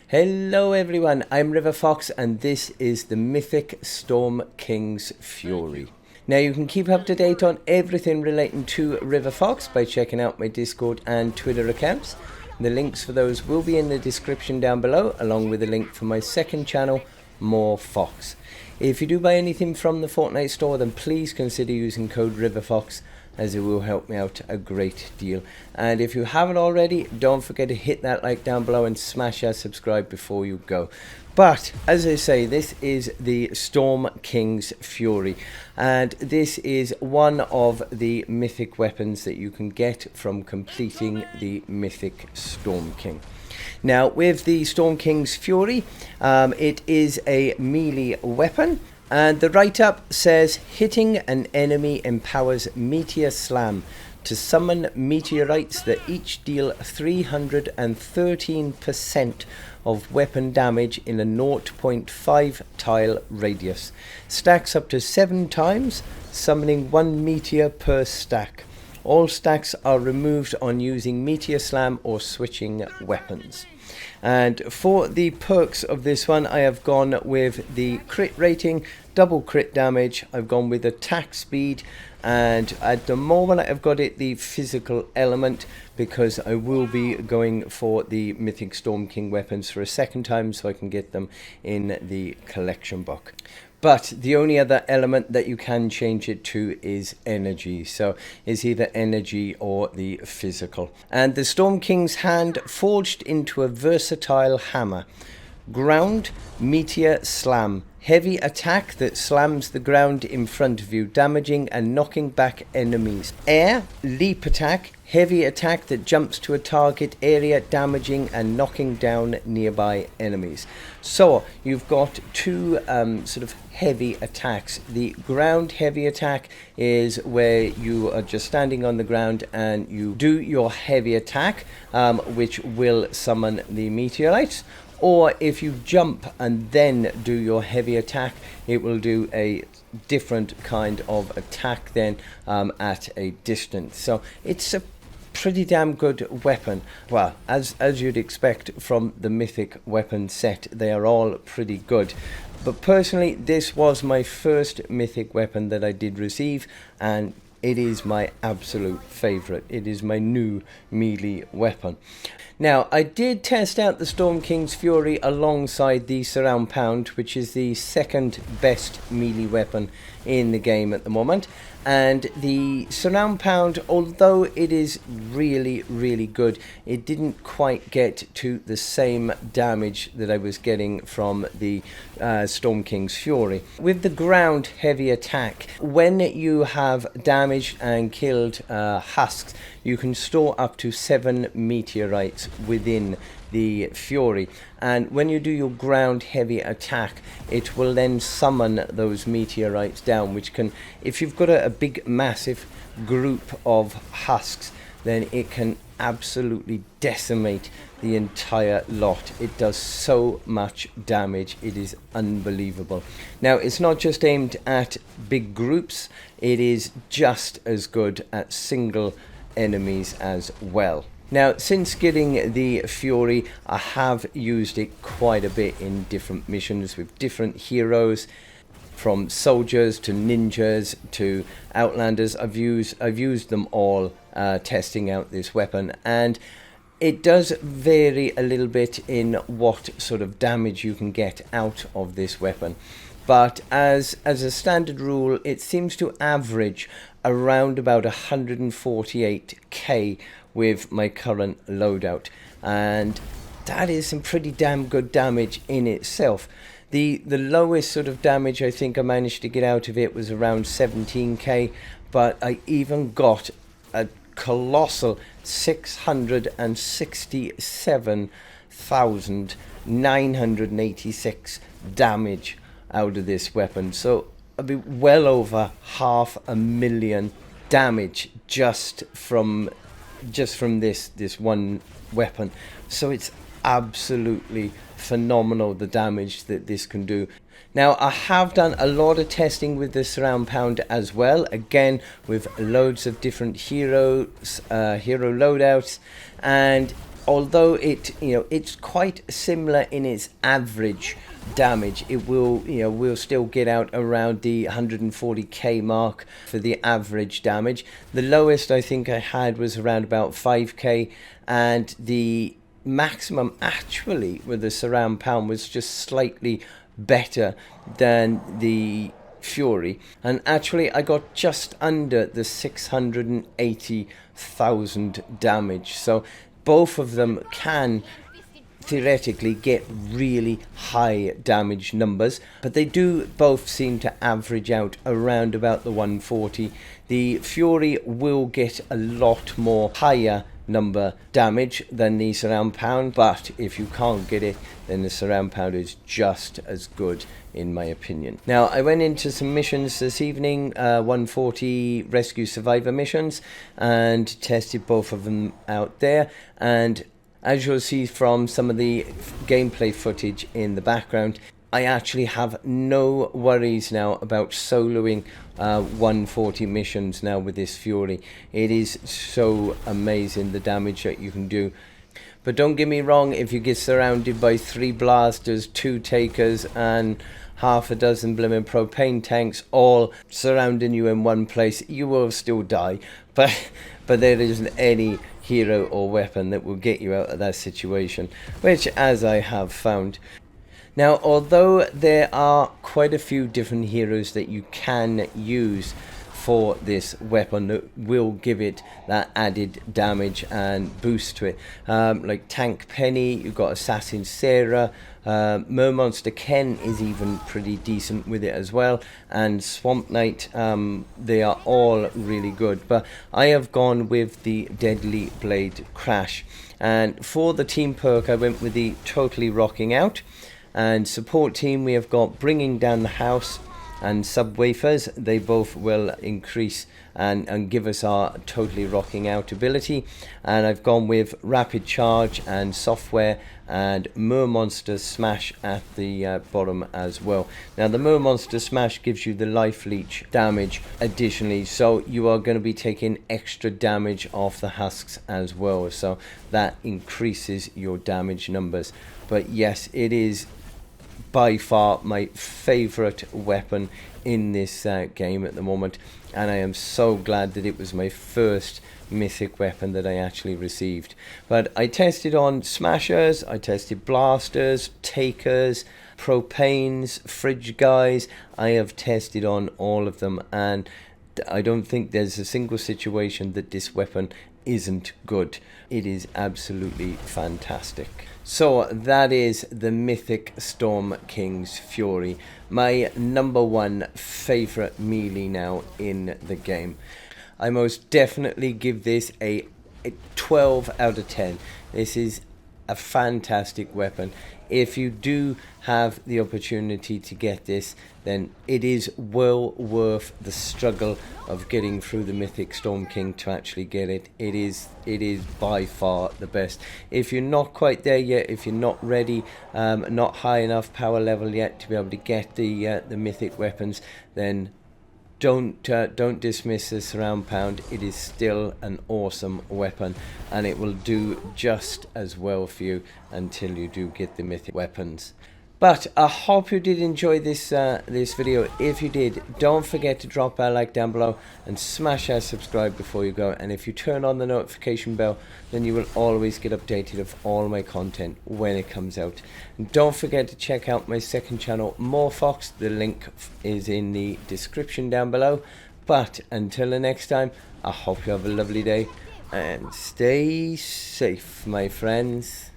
Hello everyone, I'm RiverFox and this is the Mythic Storm King's Fury. Now you can keep up to date on everything relating to RiverFox by checking out my Discord and Twitter accounts. The links for those will be in the description down below, along with a link for my second channel, More Fox. If you do buy anything from the Fortnite store, then please consider using code RiverFox, as it will help me out a great deal. And if you haven't already, don't forget to hit that like down below and smash that subscribe before you go. But as I say, this is the Storm King's Fury, and this is one of the mythic weapons that you can get from completing the Mythic Storm King. Now with the Storm King's Fury, it is a melee weapon. And the write-up says, hitting an enemy empowers Meteor Slam to summon meteorites that each deal 313% of weapon damage in a 0.5 tile radius. Stacks up to 7 times, summoning 1 meteor per stack. All stacks are removed on using Meteor Slam or switching weapons. And for the perks of this one, I have gone with the crit rating, double crit damage, I've gone with attack speed, and at the moment I've got it the physical element, because I will be going for the Mythic Storm King weapons for a second time so I can get them in the collection book. But the only other element that you can change it to is energy. So it's either energy or the physical. And the Storm King's hand forged into a versatile hammer. Ground, Meteor Slam. Heavy attack that slams the ground in front of you, damaging and knocking back enemies. Air, leap attack. Heavy attack that jumps to a target area, damaging and knocking down nearby enemies. So you've got two sort of heavy attacks. The ground heavy attack is where you are just standing on the ground and you do your heavy attack, which will summon the meteorites. Or if you jump and then do your heavy attack, it will do a different kind of attack then at a distance. So it's a pretty damn good weapon. Well, as you'd expect from the mythic weapon set, they are all pretty good. But personally, this was my first mythic weapon that I did receive, and it is my absolute favorite. It is my new melee weapon. Now, I did test out the Storm King's Fury alongside the Surround Pound, which is the second best melee weapon in the game at the moment. And the Surround Pound, although it is really, really good, it didn't quite get to the same damage that I was getting from the Storm King's Fury. With the ground heavy attack, when you have damaged and killed husks, you can store up to 7 meteorites within the Fury, and when you do your ground heavy attack, it will then summon those meteorites down, which can, if you've got a big massive group of husks, then it can absolutely decimate the entire lot. It does so much damage, it is unbelievable. Now, it's not just aimed at big groups, it is just as good at single enemies as well. Now, since getting the Fury, I have used it quite a bit in different missions with different heroes, from soldiers to ninjas to outlanders. I've used them all testing out this weapon, and it does vary a little bit in what sort of damage you can get out of this weapon. But as a standard rule, it seems to average around about 148k with my current loadout, and that is some pretty damn good damage in itself. The lowest sort of damage I think I managed to get out of it was around 17k, but I even got a colossal 667,986 damage out of this weapon. So I'd be well over 500,000 damage just from this one weapon. So it's absolutely phenomenal, the damage that this can do. Now, I have done a lot of testing with the Surround Pound as well, again with loads of different hero loadouts, and although it's quite similar in its average damage, it will still get out around the 140k mark for the average damage. The lowest I think I had was around about 5k, and the maximum actually with the surround pound was just slightly better than the Fury, and actually I got just under the 680,000 damage. So both of them can theoretically get really high damage numbers, but they do both seem to average out around about the 140. The Fury will get a lot more higher number damage than the surround pound, but if you can't get it, then the surround pound is just as good in my opinion. Now I went into some missions this evening, 140 rescue survivor missions, and tested both of them out there, and as you'll see from some of the gameplay footage in the background, I actually have no worries now about soloing 140 missions now with this Fury. It is so amazing the damage that you can do. But don't get me wrong, if you get surrounded by 3 blasters, 2 takers and half a dozen blimmin' propane tanks all surrounding you in one place, you will still die. But there isn't any hero or weapon that will get you out of that situation, which as I have found. Now, although there are quite a few different heroes that you can use for this weapon that will give it that added damage and boost to it, like Tank Penny, you've got Assassin Sarah, Mermonster Ken is even pretty decent with it as well, and Swamp Knight, they are all really good, but I have gone with the Deadly Blade Crash, and for the team perk I went with the Totally Rocking Out. And support team, we have got Bringing Down the House and Subwoofers. They both will increase and give us our Totally Rocking Out ability. And I've gone with Rapid Charge and Software and Mermonster Smash at the bottom as well. Now the Mermonster Smash gives you the life leech damage additionally, so you are going to be taking extra damage off the husks as well, so that increases your damage numbers. But yes, it is by far my favorite weapon in this game at the moment, and I am so glad that it was my first mythic weapon that I actually received. But I tested on smashers, I tested blasters, takers, propanes, fridge guys. I have tested on all of them, and I don't think there's a single situation that this weapon isn't good. It is absolutely fantastic. So that is the Mythic Storm King's Fury, my #1 favorite melee now in the game. I most definitely give this a 12 out of 10. This is a fantastic weapon. If you do have the opportunity to get this, then it is well worth the struggle of getting through the Mythic Storm King to actually get it. It is by far the best. If you're not quite there yet, if you're not ready, not high enough power level yet to be able to get the mythic weapons, then don't dismiss the surround pound. It is still an awesome weapon, and it will do just as well for you until you do get the mythic weapons. But I hope you did enjoy this this video. If you did, don't forget to drop a like down below and smash that subscribe before you go. And if you turn on the notification bell, then you will always get updated of all my content when it comes out. And don't forget to check out my second channel, RiverFox. The link is in the description down below. But until the next time, I hope you have a lovely day and stay safe, my friends.